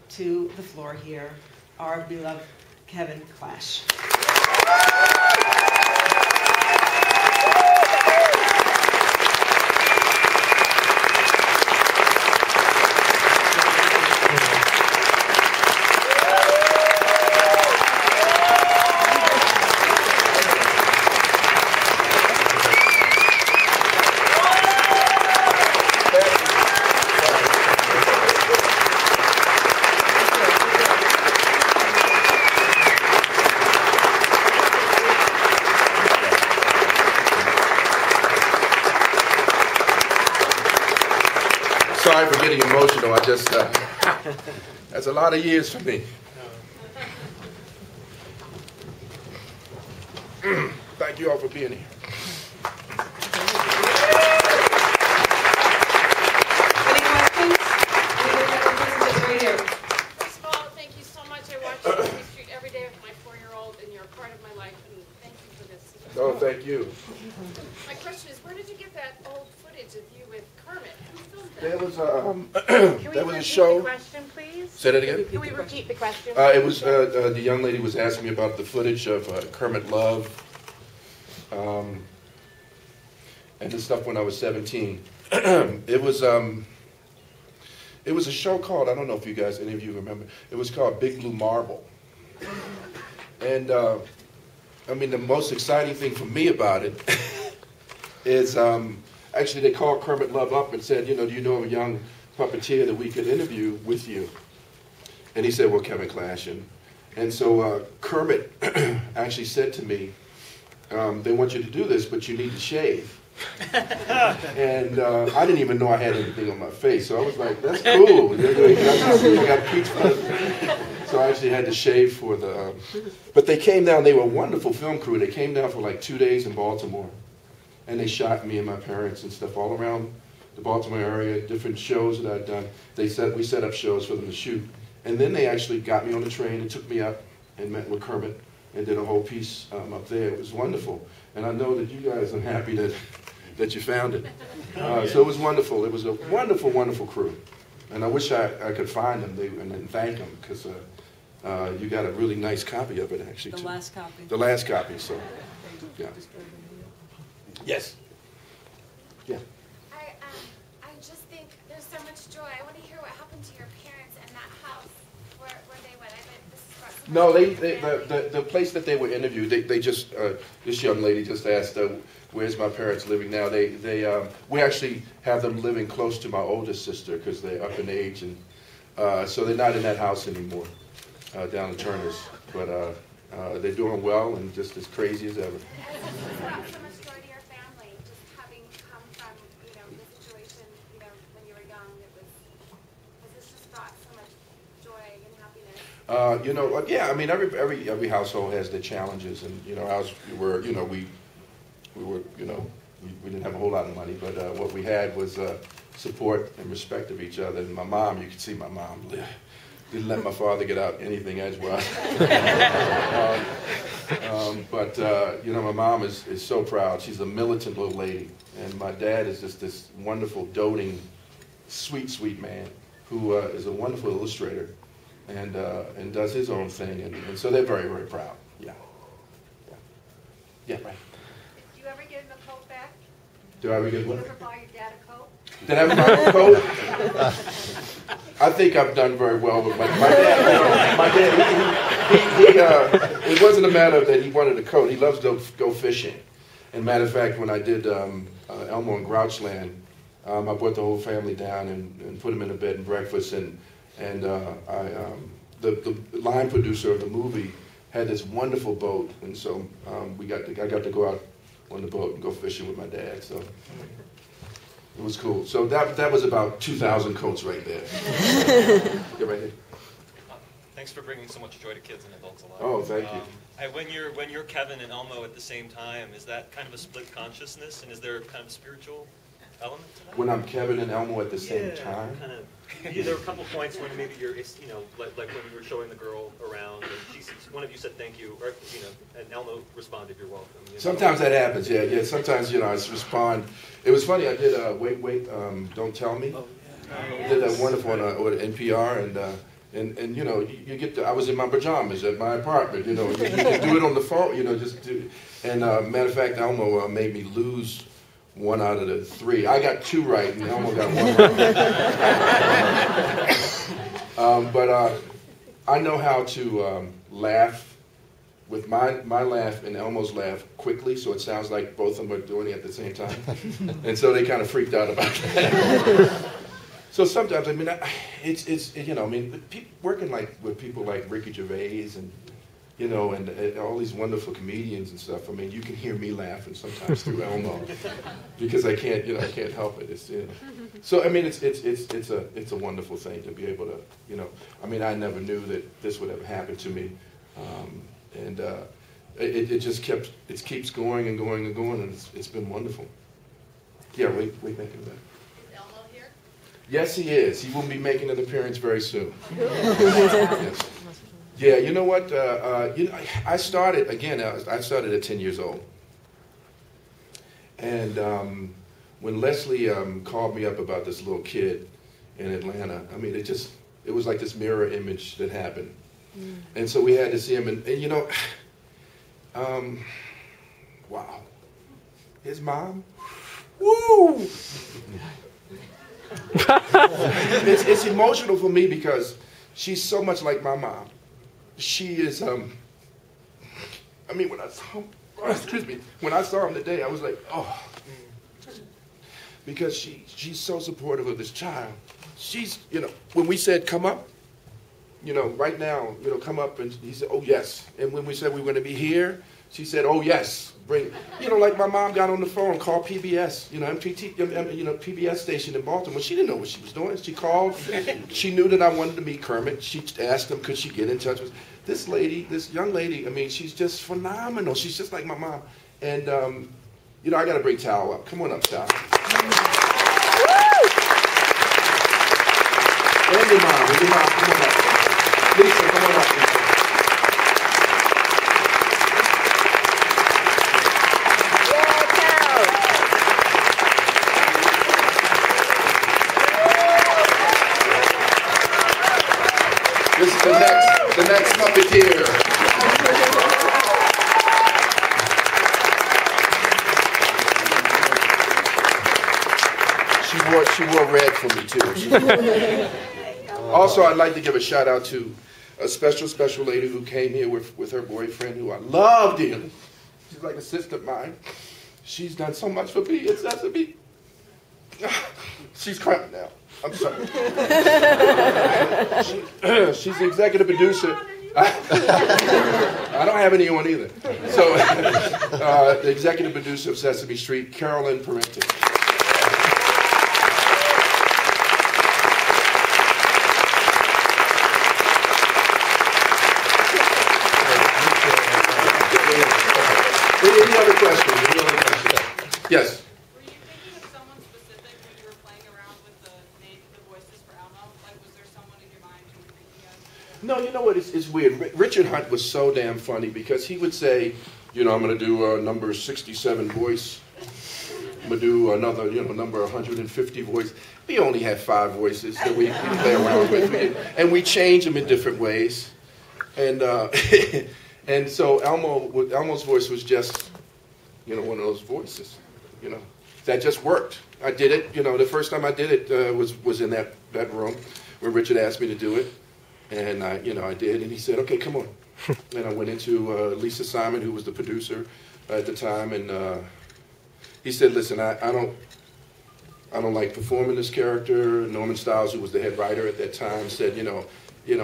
to the floor here our beloved Kevin Clash. Sorry for getting emotional. I just, that's a lot of years for me. Thank you all for being here. Any questions? Right here. First of all, thank you so much. I watch Sesame Street every day with my 4-year-old, and you're a part of my life, and thank you for this. Oh, thank you. My question is, where did you get that old footage of you with Kermit? Who filmed that? There was Can we there was a repeat show. the question, please? Say that again? Can we repeat the question? It was the young lady was asking me about the footage of Kermit Love, and the stuff when I was 17. It was a show called, I don't know if you guys, any of you remember. It was called Big Blue Marble, and I mean the most exciting thing for me about it is actually they called Kermit Love up and said, do you know a young puppeteer that we could interview with you? And he said, well, Kevin Clash. And so Kermit actually said to me, they want you to do this, but you need to shave. And I didn't even know I had anything on my face. So I was like, that's cool. I got peach fuzz. So I actually had to shave for the... but they came down. They were a wonderful film crew. They came down for like 2 days in Baltimore. And they shot me and my parents and stuff all around the Baltimore area, different shows that I'd done. We set up shows for them to shoot. And then they actually got me on the train and took me up and met with Kermit and did a whole piece up there. It was wonderful. And I know that you guys are happy that you found it. So it was wonderful. It was a wonderful, wonderful crew. And I wish I could find them and thank them, because you got a really nice copy of it, actually, too. The last copy. The last copy, so, yeah. Yes. Yeah. I just think there's so much joy. I want to hear what happened to your parents and that house where they went. I bet this is brought No, the place that they were interviewed, they just this young lady just asked, where's my parents living now? We actually have them living close to my oldest sister because they're up in age, and so they're not in that house anymore down in Turner's, but they're doing well and just as crazy as ever. brought so much joy to your family, just having come from the situation when you were young. This just brought so much joy and happiness. Yeah. I mean, every household has their challenges, and ours were, we didn't have a whole lot of money, but what we had was support and respect of each other. And my mom, you can see my mom didn't let my father get out anything edgewise. But my mom is so proud. She's a militant little lady, and my dad is just this wonderful, doting, sweet man who is a wonderful illustrator and does his own thing, and so they're very, very proud. Yeah. Right. Did you ever give him a coat back? Do I ever get Did one? you ever buy your dad a coat? Did I ever buy a coat? I think I've done very well with my dad. It wasn't a matter that he wanted a coat. He loves to go fishing. And matter of fact, when I did Elmo and Grouchland, I brought the whole family down and put them in a bed and breakfast. And the line producer of the movie had this wonderful boat, and so I got to go out on the boat and go fishing with my dad. So it was cool. So that was about 2,000 coats right there. Get right here. Thanks for bringing so much joy to kids and adults alike. Oh, thank you. When you're Kevin and Elmo at the same time, is that kind of a split consciousness, and is there kind of a spiritual element to that? When I'm Kevin and Elmo at the same time? Kind of. There were a couple points when maybe you're, like when we were showing the girl around, and one of you said thank you, or and Elmo responded, "You're welcome." Sometimes that happens, yeah. Sometimes I respond. It was funny. I did Wait, Don't Tell Me. I did that wonderful on NPR, And you know, you get I was in my pajamas at my apartment, you know, you can do it on the phone, you know, just do. And matter of fact, Elmo made me lose 1 out of the 3. I got 2 right, and Elmo got 1 wrong. But I know how to laugh with my laugh and Elmo's laugh quickly, so it sounds like both of them are doing it at the same time. And so they kind of freaked out about that. So sometimes, I mean, it's you know, I mean, working with people like Ricky Gervais and, you know, and all these wonderful comedians and stuff. I mean, you can hear me laughing sometimes through Elmo because I can't help it. It's, you know. So I mean, it's a wonderful thing to be able to, you know. I mean, I never knew that this would ever happen to me, and it just keeps going and going and going, and it's been wonderful. Yeah, wait back in the back. Yes, he is. He will be making an appearance very soon. Yes. Yeah, you know what? I started at 10 years old. And when Leslie called me up about this little kid in Atlanta, I mean, it was like this mirror image that happened. And so we had to see him. And you know, wow. His mom? Woo! It's emotional for me because she's so much like my mom. She is, I mean, when I saw him today, I was like, oh, because she's so supportive of this child. She's, you know, when we said come up, you know, right now, you know, come up, and he said, oh yes. And when we said we were going to be here, she said, oh yes, bring, you know, like my mom got on the phone, called PBS, you know, PBS station in Baltimore. She didn't know what she was doing. She called. She knew that I wanted to meet Kermit. She asked him, could she get in touch with this lady, this young lady. I mean, she's just phenomenal. She's just like my mom. And, you know, I got to bring Tal up. Come on up, Tal. And your mom, come on up. Lisa, come on up, Lisa. This is the next puppeteer. She wore red for me too. Also, I'd like to give a shout out to a special lady who came here with her boyfriend, who I love dearly. She's like a sister of mine. She's done so much for me. It's not to be. She's crying now. I'm sorry. She's the executive producer. I don't have any on either. So, the executive producer of Sesame Street, Carolyn Parenti. Any other questions? Yes. Were you thinking of someone specific when you were playing around with the voices for Elmo? Like, was there someone in your mind you were thinking of? No, you know what? It's weird. Richard Hunt was so damn funny because he would say, you know, I'm going to do number 67 voice. I'm going to do another, you know, number 150 voice. We only had 5 voices that we play around with. And we change them in different ways. And and so Elmo's voice was just, you know, one of those voices, you know, that just worked. I did it, you know, the first time I did it was in that room where Richard asked me to do it. And I did, and he said, okay, come on. And I went into Lisa Simon, who was the producer at the time, and he said, listen, I don't like performing this character. Norman Stiles, who was the head writer at that time, said, you know,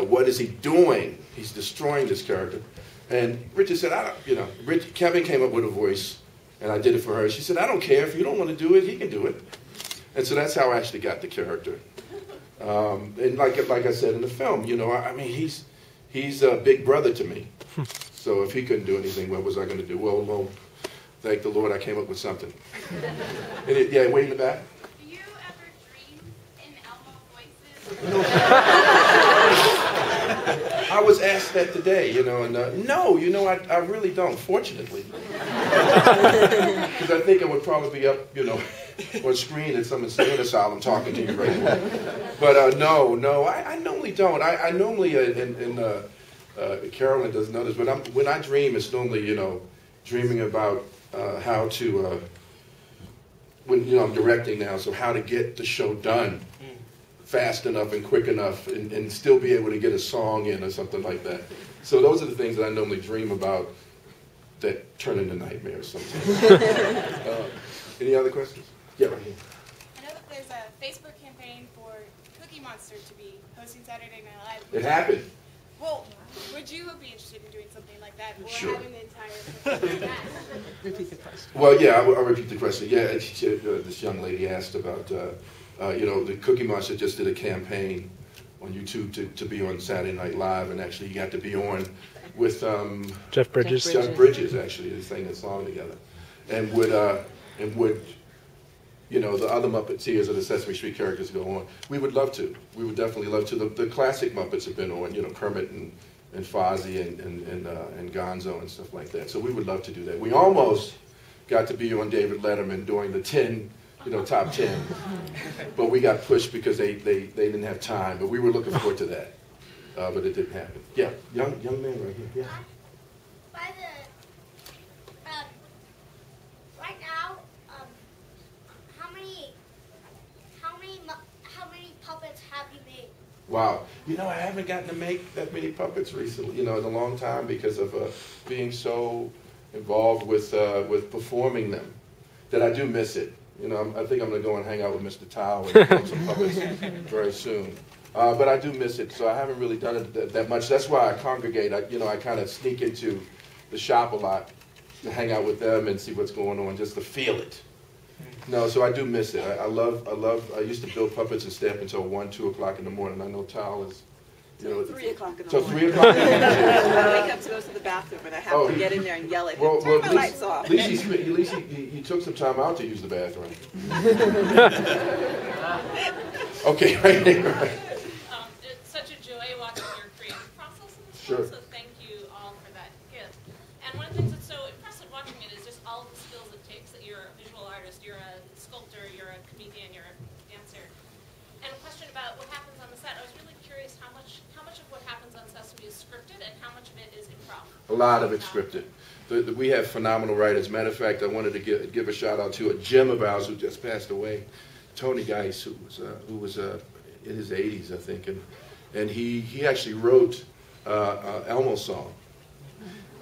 what is he doing? He's destroying this character. And Richard said, Kevin came up with a voice, and I did it for her. She said, I don't care. If you don't want to do it, he can do it. And so that's how I actually got the character. And like I said in the film, you know, I mean, he's a big brother to me. So if he couldn't do anything, what was I going to do? Well, thank the Lord I came up with something. Yeah, way in the back. Do you ever dream in Elmo voices? I was asked that today, you know, and no, you know, I really don't, fortunately. Because I think it would probably be up, you know, on screen at some insane asylum talking to you right now. But no, I normally don't. I normally, Carolyn doesn't know this, but when I dream, it's normally, you know, dreaming about how to, when, you know, I'm directing now, so how to get the show done fast enough and quick enough and still be able to get a song in or something like that. So those are the things that I normally dream about that turn into nightmares sometimes. Any other questions? Yeah, right here. I know that there's a Facebook campaign for Cookie Monster to be hosting Saturday Night Live. It happened. Well, would you be interested in doing something like that, or Sure. having the entire? Repeat the question. Well, yeah, I'll repeat the question. Yeah, this young lady asked about, you know, the Cookie Monster just did a campaign on YouTube to be on Saturday Night Live, and actually you got to be on with Jeff Bridges. Jeff Bridges, actually, they sang that song together. And would, you know, the other Muppeteers or the Sesame Street characters go on? We would love to. We would definitely love to. The classic Muppets have been on, you know, Kermit and Fozzie and Gonzo and stuff like that. So we would love to do that. We almost got to be on David Letterman doing the 10, you know, top 10. But we got pushed because they didn't have time. But we were looking forward to that. But it didn't happen. Yeah, young man right here. Yeah. By the right now, how many puppets have you made? Wow. You know, I haven't gotten to make that many puppets recently, you know, in a long time because of being so involved with performing them that I do miss it. You know, I think I'm going to go and hang out with Mr. Tao and make some puppets very soon. But I do miss it, so I haven't really done it that much. That's why I congregate. I kind of sneak into the shop a lot to hang out with them and see what's going on, just to feel it. No, so I do miss it. I used to build puppets and stay up until 1, 2 o'clock in the morning. I know Tal is, you know. 3 o'clock in the Till morning. 3 o'clock in the morning. I wake up to go to the bathroom and I have to get in there and yell at him, turn my lights off. At least he took some time out to use the bathroom. Okay, right there. It's such a joy watching your creative process in this Sure. film, so thank you all for that gift. And one of the things that's so impressive watching it is just all of the skills it takes. That you're a visual artist, you're a sculptor, you're a comedian, you're a dancer. And a question about what happens on the set. I was really curious how much of what happens on Sesame is scripted and how much of it is improv. A lot of it's scripted. We have phenomenal writers. Matter of fact, I wanted to give a shout out to a gem of ours who just passed away, Tony Geis, who was in his 80s, I think, and he actually wrote Elmo's song,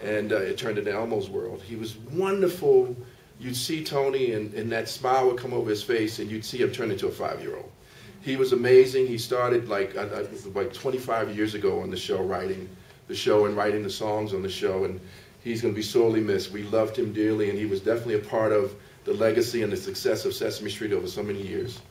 and it turned into Elmo's World. He was wonderful. You'd see Tony, and that smile would come over his face, and you'd see him turn into a 5-year-old. He was amazing. He started like 25 years ago on the show, writing the show and writing the songs on the show, and he's going to be sorely missed. We loved him dearly, and he was definitely a part of the legacy and the success of Sesame Street over so many years.